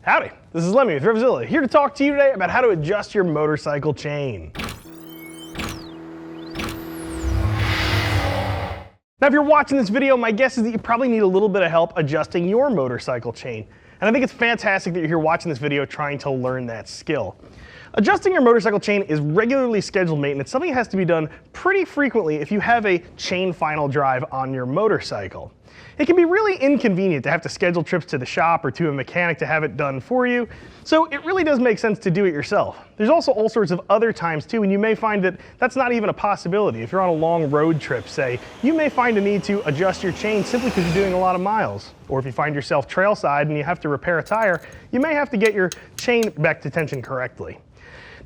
Howdy, this is Lemmy with RevZilla, here to talk to you today about how to adjust your motorcycle chain. Now if you're watching this video, my guess is that you probably need a little bit of help adjusting your motorcycle chain. And I think it's fantastic that you're here watching this video trying to learn that skill. Adjusting your motorcycle chain is regularly scheduled maintenance, something that has to be done pretty frequently if you have a chain final drive on your motorcycle. It can be really inconvenient to have to schedule trips to the shop or to a mechanic to have it done for you, so it really does make sense to do it yourself. There's also all sorts of other times too, and you may find that that's not even a possibility. If you're on a long road trip, say, you may find a need to adjust your chain simply because you're doing a lot of miles. Or if you find yourself trailside and you have to repair a tire, you may have to get your chain back to tension correctly.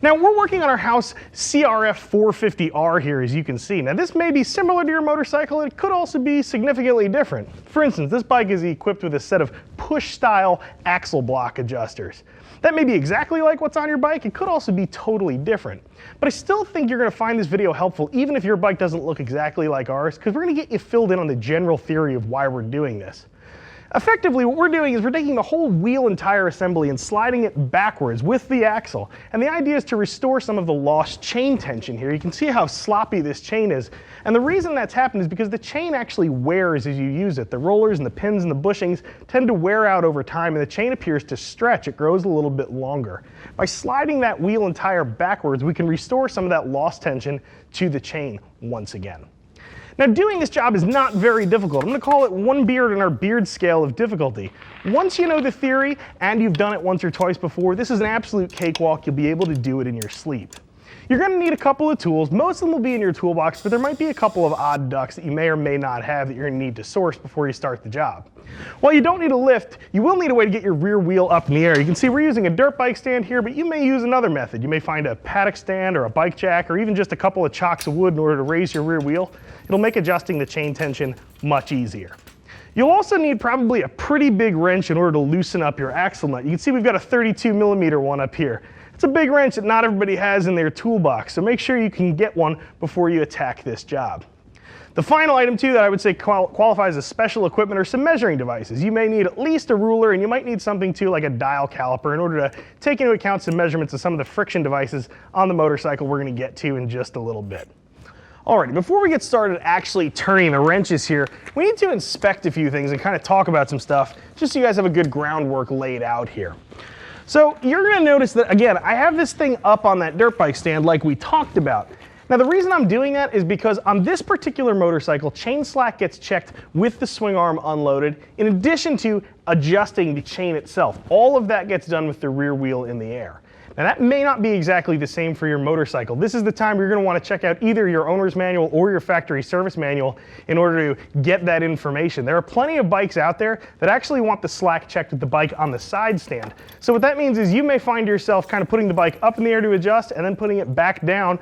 Now we're working on our House CRF 450R here, as you can see. Now this may be similar to your motorcycle, it could also be significantly different. For instance, this bike is equipped with a set of push-style axle block adjusters. That may be exactly like what's on your bike, it could also be totally different. But I still think you're gonna find this video helpful even if your bike doesn't look exactly like ours, because we're gonna get you filled in on the general theory of why we're doing this. Effectively, what we're doing is we're taking the whole wheel and tire assembly and sliding it backwards with the axle. And the idea is to restore some of the lost chain tension here. You can see how sloppy this chain is. And the reason that's happened is because the chain actually wears as you use it. The rollers and the pins and the bushings tend to wear out over time, and the chain appears to stretch. It grows a little bit longer. By sliding that wheel and tire backwards, we can restore some of that lost tension to the chain once again. Now doing this job is not very difficult. I'm going to call it one beard in our beard scale of difficulty. Once you know the theory and you've done it once or twice before, this is an absolute cakewalk. You'll be able to do it in your sleep. You're going to need a couple of tools. Most of them will be in your toolbox, but there might be a couple of odd ducks that you may or may not have that you're going to need to source before you start the job. While you don't need a lift, you will need a way to get your rear wheel up in the air. You can see we're using a dirt bike stand here, but you may use another method. You may find a paddock stand or a bike jack or even just a couple of chocks of wood in order to raise your rear wheel. It'll make adjusting the chain tension much easier. You'll also need probably a pretty big wrench in order to loosen up your axle nut. You can see we've got a 32mm one up here. It's a big wrench that not everybody has in their toolbox, so make sure you can get one before you attack this job. The final item too that I would say qualifies as special equipment are some measuring devices. You may need at least a ruler, and you might need something too like a dial caliper in order to take into account some measurements of some of the friction devices on the motorcycle we're going to get to in just a little bit. Alrighty, before we get started actually turning the wrenches here, we need to inspect a few things and kind of talk about some stuff just so you guys have a good groundwork laid out here. So you're going to notice that, again, I have this thing up on that dirt bike stand like we talked about. Now the reason I'm doing that is because on this particular motorcycle, chain slack gets checked with the swing arm unloaded in addition to adjusting the chain itself. All of that gets done with the rear wheel in the air. Now that may not be exactly the same for your motorcycle. This is the time you're going to want to check out either your owner's manual or your factory service manual in order to get that information. There are plenty of bikes out there that actually want the slack checked with the bike on the side stand. So what that means is you may find yourself kind of putting the bike up in the air to adjust and then putting it back down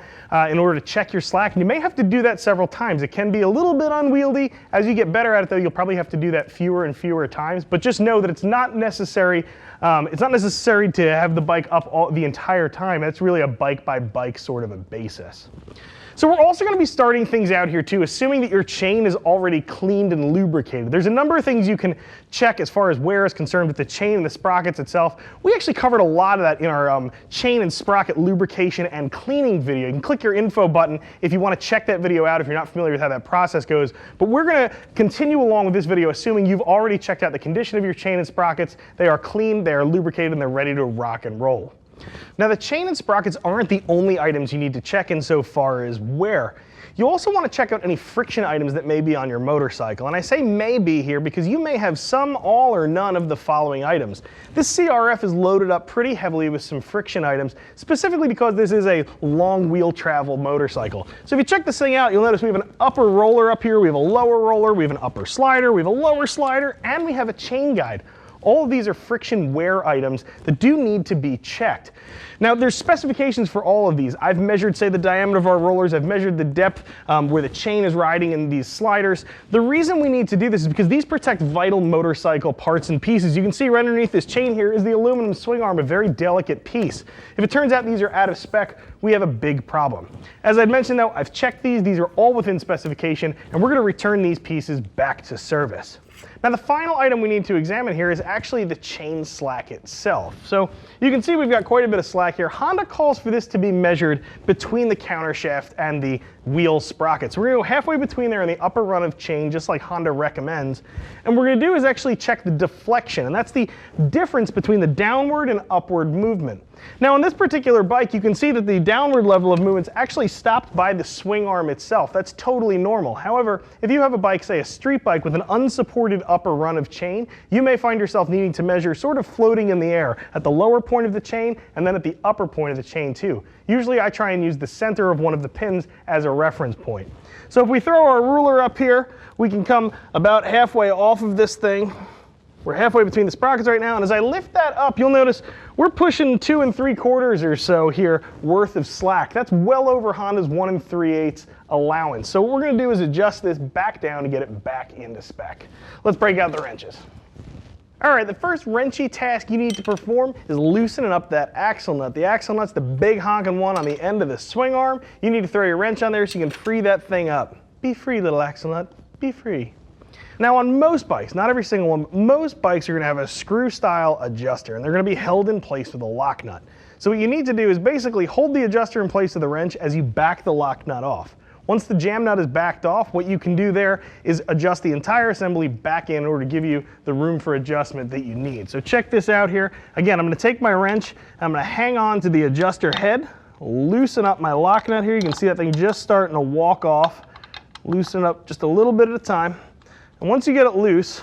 in order to check your slack. And you may have to do that several times. It can be a little bit unwieldy. As you get better at it though, you'll probably have to do that fewer and fewer times. But just know that it's not necessary to have the bike up the entire time. That's really a bike by bike sort of a basis. So we're also going to be starting things out here too, assuming that your chain is already cleaned and lubricated. There's a number of things you can check as far as wear is concerned with the chain and the sprockets itself. We actually covered a lot of that in our chain and sprocket lubrication and cleaning video. You can click your info button if you want to check that video out if you're not familiar with how that process goes. But we're going to continue along with this video assuming you've already checked out the condition of your chain and sprockets. They are clean, they are lubricated, and they're ready to rock and roll. Now the chain and sprockets aren't the only items you need to check insofar as wear. You also want to check out any friction items that may be on your motorcycle. And I say may be here because you may have some, all, or none of the following items. This CRF is loaded up pretty heavily with some friction items, specifically because this is a long wheel travel motorcycle. So if you check this thing out, you'll notice we have an upper roller up here, we have a lower roller, we have an upper slider, we have a lower slider, and we have a chain guide. All of these are friction wear items that do need to be checked. Now there's specifications for all of these. I've measured, say, the diameter of our rollers. I've measured the depth where the chain is riding in these sliders. The reason we need to do this is because these protect vital motorcycle parts and pieces. You can see right underneath this chain here is the aluminum swing arm, a very delicate piece. If it turns out these are out of spec, we have a big problem. As I'd mentioned though, I've checked these. These are all within specification, and we're going to return these pieces back to service. Now the final item we need to examine here is actually the chain slack itself. So you can see we've got quite a bit of slack here. Honda calls for this to be measured between the countershaft and the wheel sprockets. We're gonna go halfway between there in the upper run of chain, just like Honda recommends. And what we're gonna do is actually check the deflection, and that's the difference between the downward and upward movement. Now on this particular bike, you can see that the downward level of movement's actually stopped by the swing arm itself. That's totally normal. However, if you have a bike, say a street bike with an unsupported upper run of chain, you may find yourself needing to measure sort of floating in the air at the lower point of the chain and then at the upper point of the chain too. Usually I try and use the center of one of the pins as a reference point. So if we throw our ruler up here, we can come about halfway off of this thing. We're halfway between the sprockets right now, and as I lift that up, you'll notice we're pushing 2 3/4 or so here worth of slack. That's well over Honda's 1 3/8 allowance. So what we're gonna do is adjust this back down to get it back into spec. Let's break out the wrenches. All right, the first wrenchy task you need to perform is loosening up that axle nut. The axle nut's the big honking one on the end of the swing arm. You need to throw your wrench on there so you can free that thing up. Be free, little axle nut, be free. Now on most bikes, not every single one, but most bikes are gonna have a screw style adjuster, and they're gonna be held in place with a lock nut. So what you need to do is basically hold the adjuster in place of the wrench as you back the lock nut off. Once the jam nut is backed off, what you can do there is adjust the entire assembly back in order to give you the room for adjustment that you need. So check this out here. Again, I'm gonna take my wrench, I'm gonna hang on to the adjuster head, loosen up my lock nut here. You can see that thing just starting to walk off. Loosen it up just a little bit at a time. And once you get it loose,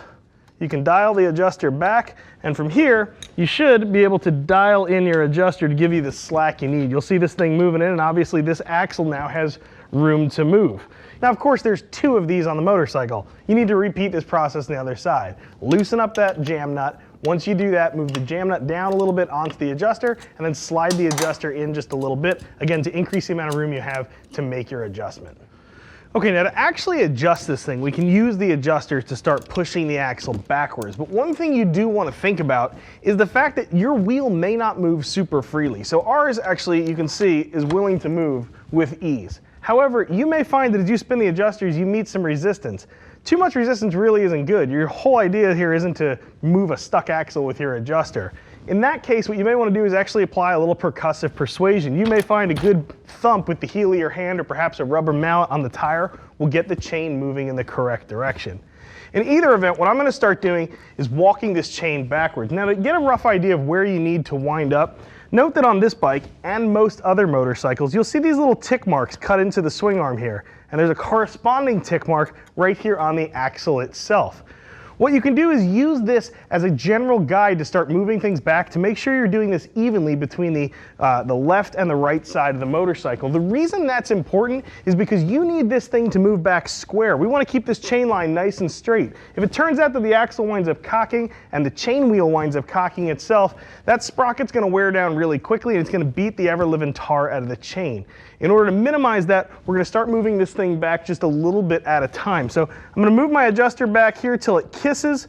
you can dial the adjuster back, and from here, you should be able to dial in your adjuster to give you the slack you need. You'll see this thing moving in, and obviously this axle now has room to move. Now, of course, there's 2 of these on the motorcycle. You need to repeat this process on the other side. Loosen up that jam nut. Once you do that, move the jam nut down a little bit onto the adjuster, and then slide the adjuster in just a little bit, again, to increase the amount of room you have to make your adjustment. Okay, now to actually adjust this thing, we can use the adjuster to start pushing the axle backwards. But one thing you do want to think about is the fact that your wheel may not move super freely. So ours actually, you can see, is willing to move with ease. However, you may find that as you spin the adjusters, you meet some resistance. Too much resistance really isn't good. Your whole idea here isn't to move a stuck axle with your adjuster. In that case, what you may want to do is actually apply a little percussive persuasion. You may find a good thump with the heel of your hand or perhaps a rubber mallet on the tire will get the chain moving in the correct direction. In either event, what I'm going to start doing is walking this chain backwards. Now to get a rough idea of where you need to wind up, note that on this bike and most other motorcycles, you'll see these little tick marks cut into the swing arm here. And there's a corresponding tick mark right here on the axle itself. What you can do is use this as a general guide to start moving things back to make sure you're doing this evenly between the left and the right side of the motorcycle. The reason that's important is because you need this thing to move back square. We want to keep this chain line nice and straight. If it turns out that the axle winds up cocking and the chain wheel winds up cocking itself, that sprocket's going to wear down really quickly and it's going to beat the ever-living tar out of the chain. In order to minimize that, we're going to start moving this thing back just a little bit at a time. So I'm going to move my adjuster back here till it kisses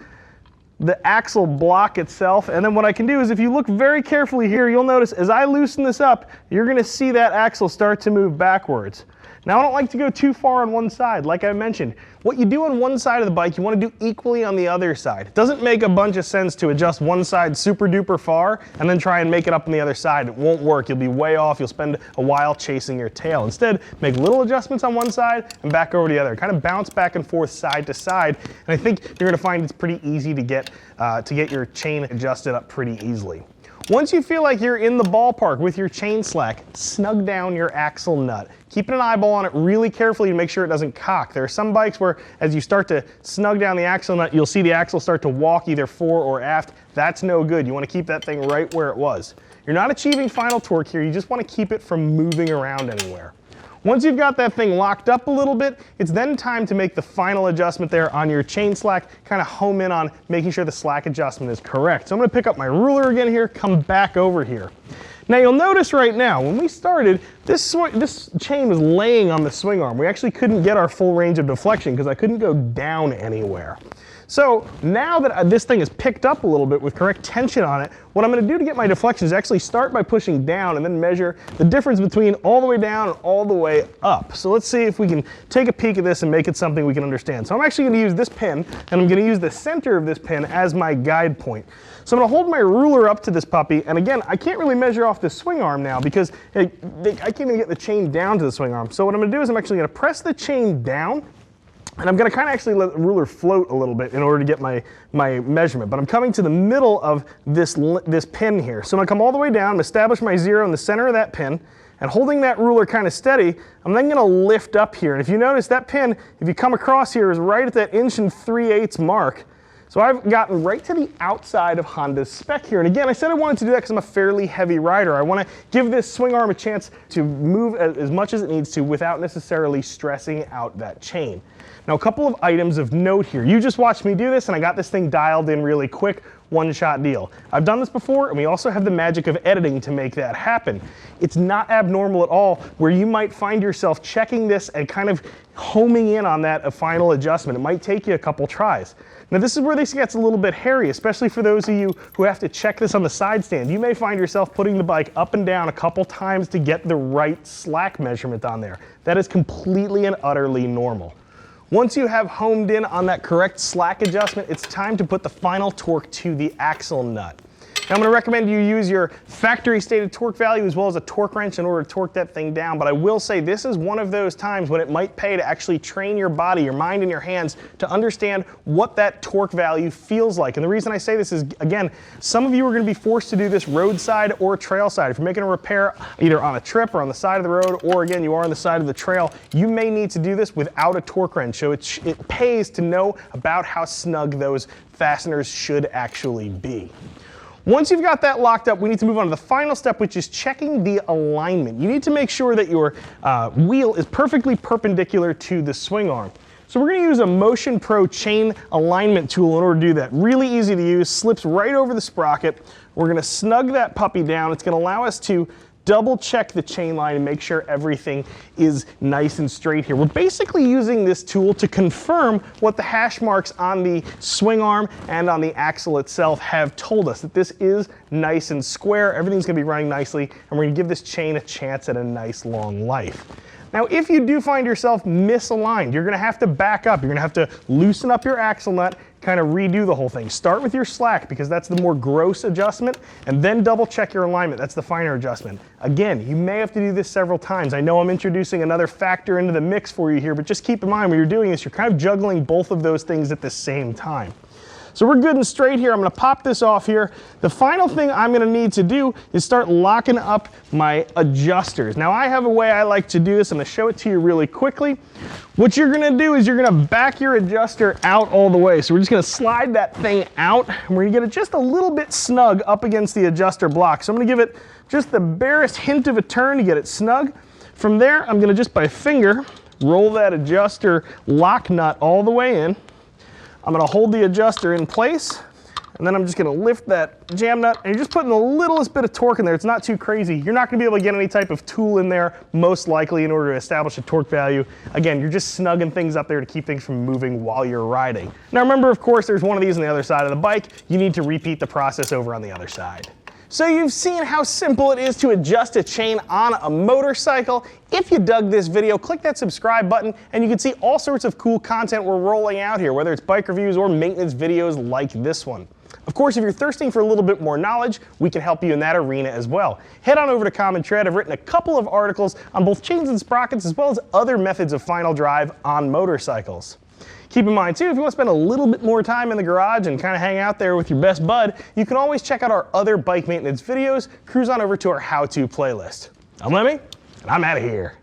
the axle block itself. And then what I can do is if you look very carefully here, you'll notice as I loosen this up, you're going to see that axle start to move backwards. Now I don't like to go too far on one side. Like I mentioned, what you do on one side of the bike, you want to do equally on the other side. It doesn't make a bunch of sense to adjust one side super duper far and then try and make it up on the other side. It won't work. You'll be way off. You'll spend a while chasing your tail. Instead, make little adjustments on one side and back over to the other. Kind of bounce back and forth side to side. And I think you're going to find it's pretty easy to get your chain adjusted up pretty easily. Once you feel like you're in the ballpark with your chain slack, snug down your axle nut. Keep an eyeball on it really carefully to make sure it doesn't cock. There are some bikes where as you start to snug down the axle nut, you'll see the axle start to walk either fore or aft. That's no good. You want to keep that thing right where it was. You're not achieving final torque here. You just want to keep it from moving around anywhere. Once you've got that thing locked up a little bit, it's then time to make the final adjustment there on your chain slack, kind of home in on making sure the slack adjustment is correct. So I'm going to pick up my ruler again here, come back over here. Now you'll notice right now, when we started, this chain was laying on the swing arm. We actually couldn't get our full range of deflection because I couldn't go down anywhere. So now that this thing is picked up a little bit with correct tension on it, what I'm going to do to get my deflection is actually start by pushing down and then measure the difference between all the way down and all the way up. So let's see if we can take a peek at this and make it something we can understand. So I'm actually going to use this pin, and I'm going to use the center of this pin as my guide point. So I'm going to hold my ruler up to this puppy, and again, I can't really measure off the swing arm now because I can't even get the chain down to the swing arm. So what I'm going to do is I'm actually going to press the chain down, and I'm going to kind of actually let the ruler float a little bit in order to get my measurement. But I'm coming to the middle of this pin here. So I'm going to come all the way down, establish my 0 in the center of that pin, and holding that ruler kind of steady, I'm then going to lift up here. And if you notice, that pin, if you come across here, is right at that 1 3/8 mark. So I've gotten right to the outside of Honda's spec here. And again, I said I wanted to do that because I'm a fairly heavy rider. I want to give this swing arm a chance to move as much as it needs to without necessarily stressing out that chain. Now, a couple of items of note here. You just watched me do this, and I got this thing dialed in really quick, one-shot deal. I've done this before, and we also have the magic of editing to make that happen. It's not abnormal at all where you might find yourself checking this and kind of homing in on that final adjustment. It might take you a couple tries. Now, this is where this gets a little bit hairy, especially for those of you who have to check this on the side stand. You may find yourself putting the bike up and down a couple times to get the right slack measurement on there. That is completely and utterly normal. Once you have homed in on that correct slack adjustment, it's time to put the final torque to the axle nut. Now, I'm going to recommend you use your factory stated torque value as well as a torque wrench in order to torque that thing down, but I will say this is one of those times when it might pay to actually train your body, your mind, and your hands to understand what that torque value feels like. And the reason I say this is, again, some of you are going to be forced to do this roadside or trail side. If you're making a repair either on a trip or on the side of the road, or again, you are on the side of the trail, you may need to do this without a torque wrench. So it pays to know about how snug those fasteners should actually be. Once you've got that locked up, we need to move on to the final step, which is checking the alignment. You need to make sure that your wheel is perfectly perpendicular to the swing arm. So we're going to use a Motion Pro chain alignment tool in order to do that. Really easy to use, slips right over the sprocket. We're going to snug that puppy down. It's going to allow us to double check the chain line and make sure everything is nice and straight here. We're basically using this tool to confirm what the hash marks on the swing arm and on the axle itself have told us, that this is nice and square, everything's going to be running nicely, and we're going to give this chain a chance at a nice long life. Now, if you do find yourself misaligned, you're going to have to back up. You're going to have to loosen up your axle nut, kind of redo the whole thing. Start with your slack because that's the more gross adjustment, and then double check your alignment. That's the finer adjustment. Again, you may have to do this several times. I know I'm introducing another factor into the mix for you here, but just keep in mind when you're doing this, you're kind of juggling both of those things at the same time. So we're good and straight here. I'm going to pop this off here. The final thing I'm going to need to do is start locking up my adjusters. Now, I have a way I like to do this. I'm going to show it to you really quickly. What you're going to do is you're going to back your adjuster out all the way. So we're just going to slide that thing out, and we're going to get it just a little bit snug up against the adjuster block. So I'm going to give it just the barest hint of a turn to get it snug. From there, I'm going to just by finger roll that adjuster lock nut all the way in. I'm going to hold the adjuster in place, and then I'm just going to lift that jam nut, and you're just putting the littlest bit of torque in there. It's not too crazy. You're not going to be able to get any type of tool in there, most likely, in order to establish a torque value. Again, you're just snugging things up there to keep things from moving while you're riding. Now remember, of course, there's one of these on the other side of the bike. You need to repeat the process over on the other side. So you've seen how simple it is to adjust a chain on a motorcycle. If you dug this video, click that subscribe button and you can see all sorts of cool content we're rolling out here, whether it's bike reviews or maintenance videos like this one. Of course, if you're thirsting for a little bit more knowledge, we can help you in that arena as well. Head on over to Common Tread. I've written a couple of articles on both chains and sprockets as well as other methods of final drive on motorcycles. Keep in mind too, if you want to spend a little bit more time in the garage and kind of hang out there with your best bud, you can always check out our other bike maintenance videos. Cruise on over to our how-to playlist. I'm Lemmy, and I'm out of here.